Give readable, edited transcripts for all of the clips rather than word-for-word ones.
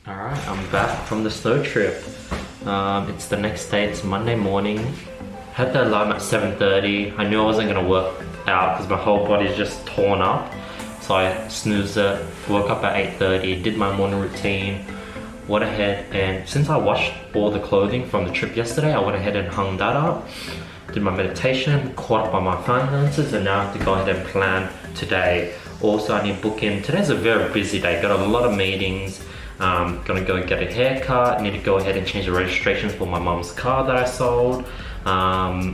Alright, I'm back from the snow trip. It's the next day, it's Monday morning. Had the alarm at 7:30. I knew I wasn't gonna work out because my whole body's just torn up. So I snoozed it, woke up at 8:30, did my morning routine, went ahead and since I washed all the clothing from the trip yesterday, I went ahead and hung that up. Did my meditation, caught up on my finances, and now I have to go ahead and plan today. Also, I need to book in. Today's a very busy day, got a lot of meetings. Gonna go get a haircut, need to go ahead and change the registrations for my mom's car that I sold. I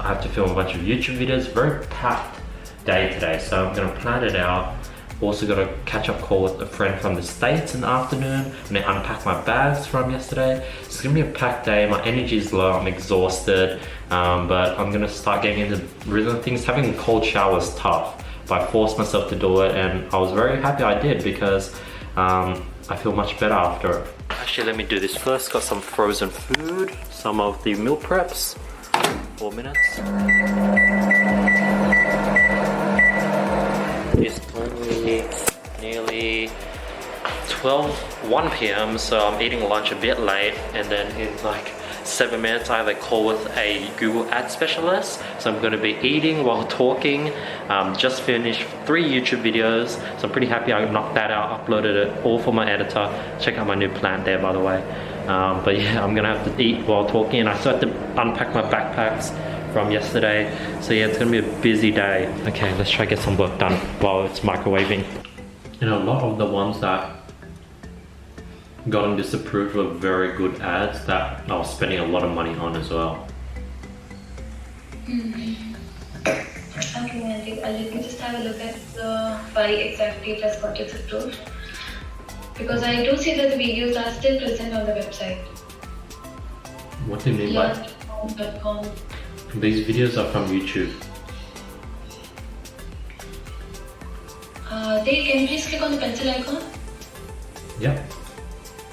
have to film a bunch of YouTube videos, very packed day today, so I'm gonna plan it out. Also got a catch-up call with a friend from the States in the afternoon, and I unpack my bags from yesterday. It's gonna be a packed day, my energy is low, I'm exhausted, but I'm gonna start getting into rhythm things. Having a cold shower is tough, but I forced myself to do it, and I was very happy I did because I feel much better after it. Actually, let me do this first. Got some frozen food, some of the meal preps. 4 minutes. It's only nearly 1 p.m. so I'm eating lunch a bit late, and then in like 7 minutes I have a call with a Google Ad specialist, so I'm going to be eating while talking. Just finished 3 YouTube videos, so I'm pretty happy I knocked that out, uploaded it all for my editor. Check out my new plant there, by the way. But yeah, I'm gonna have to eat while talking, and I still have to unpack my backpacks from yesterday, so yeah, it's gonna be a busy day. Okay, let's try to get some work done while it's microwaving. And a lot of the ones that gotten disapproved were very good ads that I was spending a lot of money on as well. Okay, Mandy, let me just have a look at why exactly it has got disapproved. Because I do see that the videos are still present on the website. What do you mean by? Learn.com. These videos are from YouTube. Can you please click on the pencil icon? Yeah.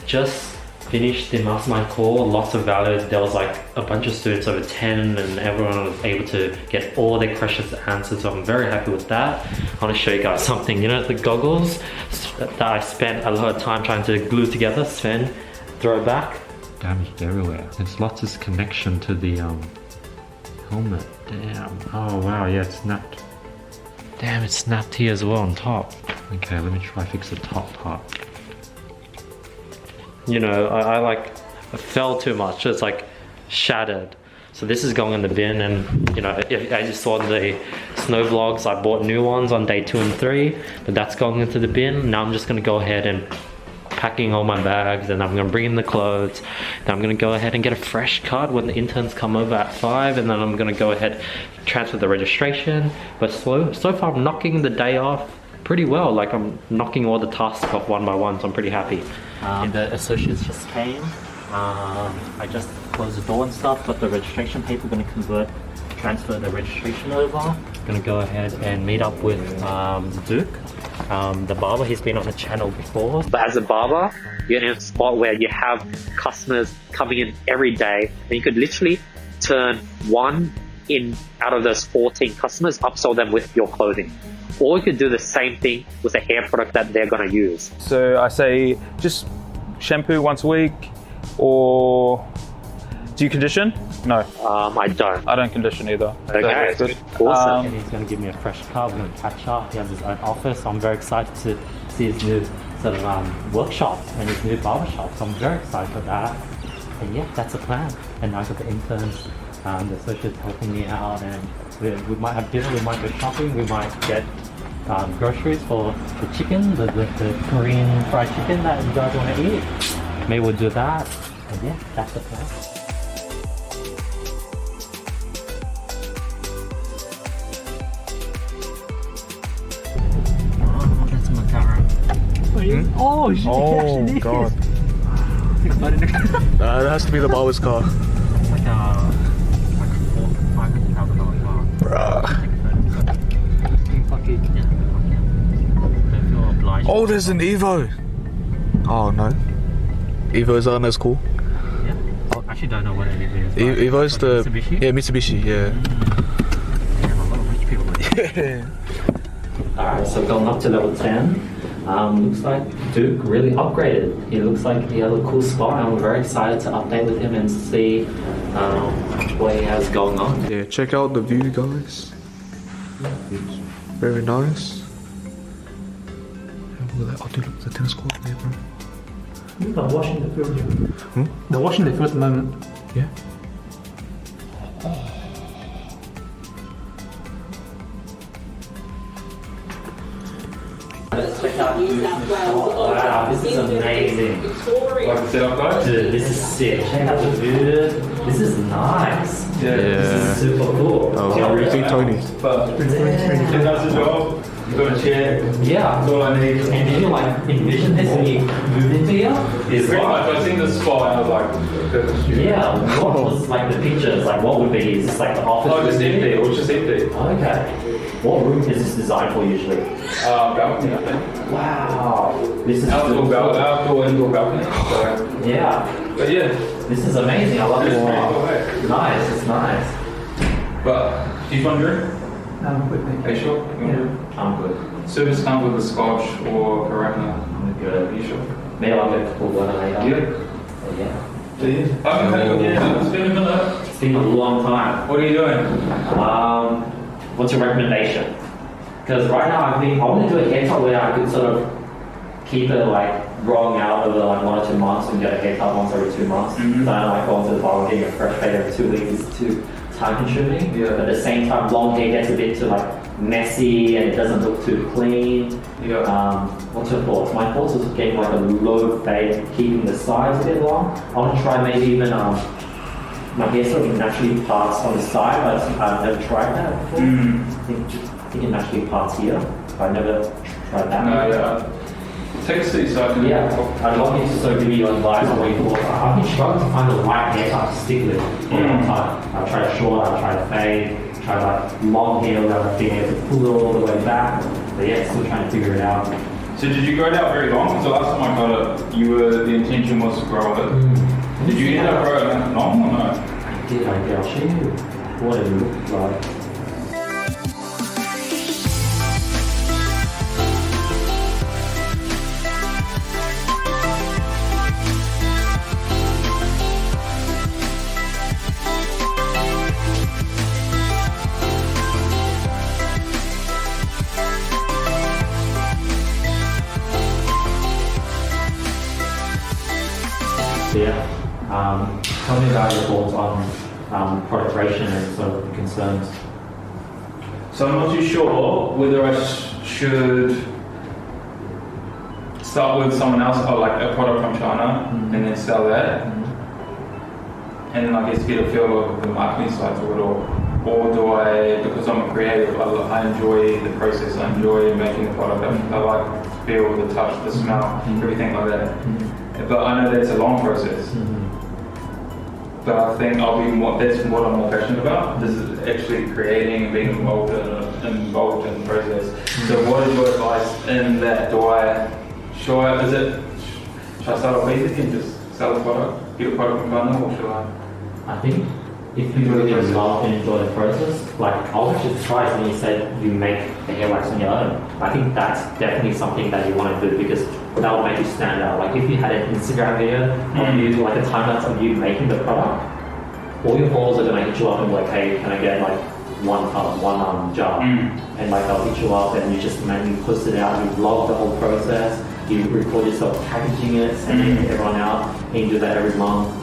Just finished the mastermind call, lots of value. There was like a bunch of students, over 10, and everyone was able to get all their questions answered, so I'm very happy with that. I want to show you guys something. You know the goggles that I spent a lot of time trying to glue together, Sven, throw back? Damaged everywhere. There's lots of connection to the helmet. Damn. Oh wow, yeah, it's snapped. Damn, it's snapped here as well on top. Okay, let me try fix the top part. You know, I fell too much, it's like shattered. So this is going in the bin, and you know, as you saw in the snow vlogs, I bought new ones on day 2 and 3, but that's going into the bin. Now I'm just gonna go ahead and packing all my bags, and I'm gonna bring in the clothes. Then I'm gonna go ahead and get a fresh cut when the interns come over at 5, and then I'm gonna go ahead transfer the registration. But so far I'm knocking the day off pretty well. Like I'm knocking all the tasks off one by one, so I'm pretty happy. The associates just came. I just closed the door and stuff, but the registration paper, gonna transfer the registration over. Gonna go ahead and meet up with Duke, the barber. He's been on the channel before. But as a barber, you're in a spot where you have customers coming in every day, and you could literally turn one out of those 14 customers, upsell them with your clothing. Or you could do the same thing with a hair product that they're gonna use. So I say just shampoo once a week, or do you condition? No. I don't. I don't condition either. Okay, so good. Awesome. And he's gonna give me a fresh car, we're gonna catch up. He has his own office, so I'm very excited to see his new sort of workshop and his new barber shop. So I'm very excited for that. And yeah, that's the plan. And I got the interns, the associates helping me out, and we might have dinner, we might go shopping, we might get groceries for the chicken, the Korean fried chicken that you guys want to eat. Maybe we'll do that. And yeah, that's the plan. Oh, that's my car. Oh, shit, Oh god. That has to be the barber's car. It's like a $500,000 car. Bruh. Oh, there's an Evo. Oh no. Evos aren't as cool. Yeah. I actually don't know what an Evo is. Evo's the Mitsubishi? Yeah, Mitsubishi. Yeah. Damn, a lot of rich people. Yeah. Alright, so going up to level 10. Looks like Duke really upgraded. He looks like he has a cool spot. I'm very excited to update with him and see what he has going on. Yeah, check out the view, guys. Very nice. Oh, dude, look, the tennis court there, bro. They're washing the field here. Hmm? They're washing the field at the moment. Yeah. Let's check out wow, this is amazing. Like the setup, guys? Dude, this is sick. Check out the view. This is nice. Yeah. This is super cool. Oh, what do you think, Tony? But it does the job. You've got a chair. Yeah. That's all I need. And did you like envision this when you moved into here? It's pretty much, I seen the spot and I was like, perfect. Yeah. What was like the pictures? Like what would be? Is this like the office? Oh, just empty. It was just empty. Okay. What room is this designed for usually? Balcony, I think. Wow. This is Outdoor, indoor balcony. So, yeah. but yeah, This is amazing. I love it's it. pretty cool, eh? Nice. It's nice. But, do you want a drink? Quickly. Are you sure? You want a drink? I'm good. Service comes with a scotch or Corona. I'm good. Are you sure? Maybe I'll get a couple water later. Yeah. Oh, yeah. Do you? I haven't had it yet. It's been a minute. It's been a long time. What are you doing? What's your recommendation? Because right now I want to do a haircut where I could sort of keep it like growing out over like 1 or 2 months and get a haircut once every 2 months. Mhm. So I don't like going to the barber getting a fresh fade every 2 weeks is too time consuming. Yeah. But at the same time, long hair gets a bit too like messy and it doesn't look too clean. Yeah. What's your thoughts? My thoughts is getting like a low fade and keeping the sides a bit long. I want to try maybe even my hair sort of naturally parts on the side, but I've never tried that before. I think it naturally parts here. I've never tried that. No, yeah. Take a seat so I can... Yeah, I'd love you to sort of give me your advice on what you thought. I've been struggling to find the right haircut to stick with for a long time. I've tried short, I've tried fade, tried like long hair where I've been able to pull it all the way back. But yeah, still trying to figure it out. So did you grow it out very long? Because the last time I got it, the intention was to grow it. Did you end up growing it long or no? I did. I'll show you what it looked like. Yeah. Tell me about your thoughts on product ration and sort of concerns. So I'm not too sure whether I should start with someone else or like a product from China and then sell that. And then I guess get a feel of the marketing side to it, or do I, because I'm a creative, I enjoy the process, I enjoy making the product, I like the feel, the touch, the smell, everything like that. But I know that's a long process. But I think that's what I'm more passionate about. This is actually creating and being involved in the process. So what is your advice in that? Should I start off basic and just sell the product, get a product from China, or should I? I think if you really love and enjoy the process, like I was actually surprised when you said you make the hair wax on your own. I think that's definitely something that you want to do because that will make you stand out. Like if you had an Instagram video of you, like a time lapse of you making the product, all your followers are gonna hit you up and be like, hey, can I get like one jar? And like they'll hit you up and you just manually post it out, you vlog the whole process, you record yourself packaging it, sending it to everyone out, and you do that every month.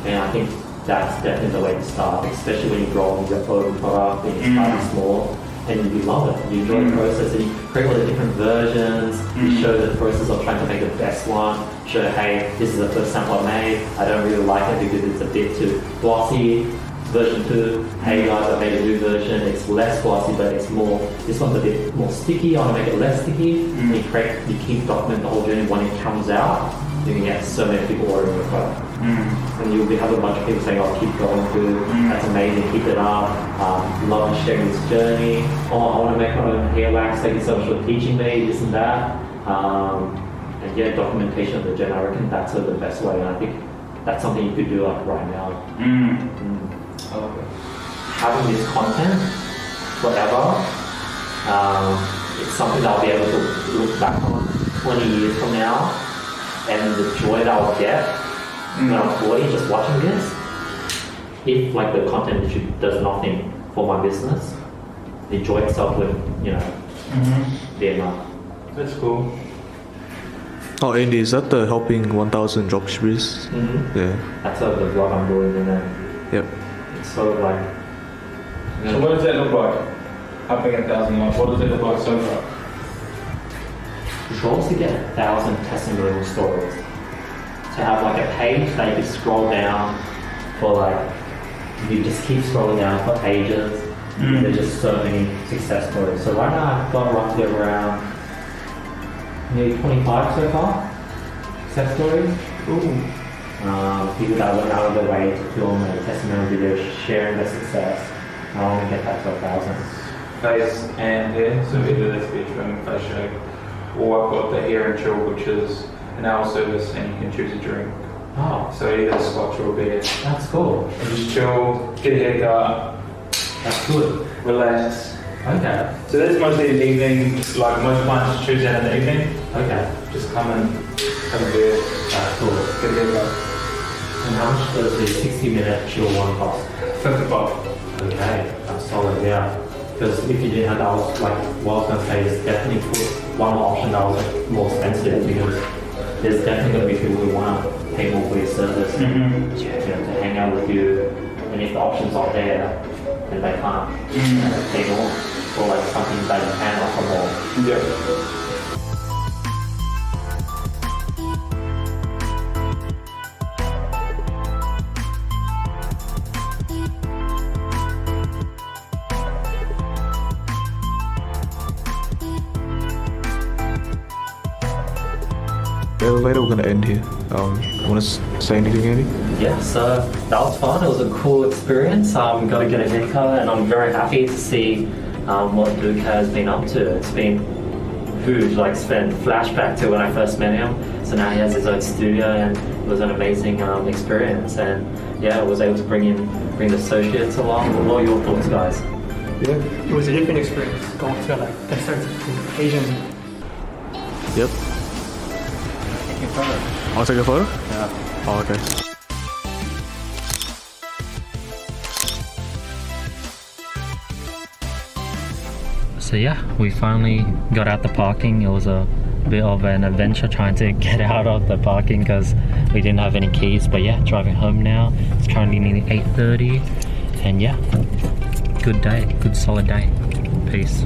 And I think that's definitely the way to start, especially when you're growing your own product and you're starting small and you love it. You enjoy the process and you create all the different versions, you show the process of trying to make the best one, show, hey, this is the first sample I made, I don't really like it because it's a bit too glossy. Version 2, hey guys, I made a new version, it's less glossy but it's more, this one's a bit more sticky, I want to make it less sticky. You keep documenting the whole journey. When it comes out, you can get so many people ordering your product. And you'll have a bunch of people saying, oh, keep going through, that's amazing, keep it up, love sharing this journey, oh, I want to make my own hair wax, thank you so much for teaching me, this and that. And yeah, documentation of the journey, I reckon that's the best way, and I think that's something you could do like right now. Having this content forever, it's something that I'll be able to look back on 20 years from now, and the joy that I'll get when I'm 40 just watching this, if like the content literally does nothing for my business, the joy itself would, be enough. That's cool. Oh, Andy, is that the helping 1,000 dropshippers? Yeah. That's sort of the vlog I'm doing, and then Yep. it's sort of like. So what does that look like? Helping 1,000 likes. What does it look like so far? The goal is to get 1,000 testimonial stories. To have like a page that you can scroll down for like, you just keep scrolling down for ages. There's just so many success stories. So right now I've got roughly around maybe 25 so far success stories. People that went out of their way to film a testimonial video sharing their success. I want to get that to 1,000. Face and hair, so either that's be trim, face shave, or I've got the hair and chill, which is an hour service and you can choose a drink. Oh, So either scotch or beer. that's cool. And just chill, get a haircut, That's good. relax. Okay. So that's mostly an evening, like most clients choose that in the evening. Okay. Just come and have a beer, That's cool. get a haircut. And how much does the 60-minute chill one cost? $55. Okay, that's solid, yeah. Because if you didn't have that, I was like, what I was going to say is definitely put one option that was like, more expensive, because there's definitely going to be people who want to pay more for your service, to hang out with you, and if the option's not there, then they can't pay more for like something that you can offer more. Yeah. Later we're gonna end here. Want to say anything, Andy? Yeah, so that was fun. It was a cool experience. Got to get a haircut, and I'm very happy to see what Luke has been up to. It's been huge. Like, it's been flashback to when I first met him. So now he has his own studio, and it was an amazing experience. And yeah, I was able to bring the associates along. What are your thoughts, guys? Yeah. It was a different experience going to like concerts to Asian. Yep. Taking photos. I'll take a photo? Yeah. Oh, okay. So yeah, we finally got out the parking. It was a bit of an adventure trying to get out of the parking because we didn't have any keys. But yeah, driving home now. It's currently nearly 8:30, and yeah, good day, good solid day. Peace.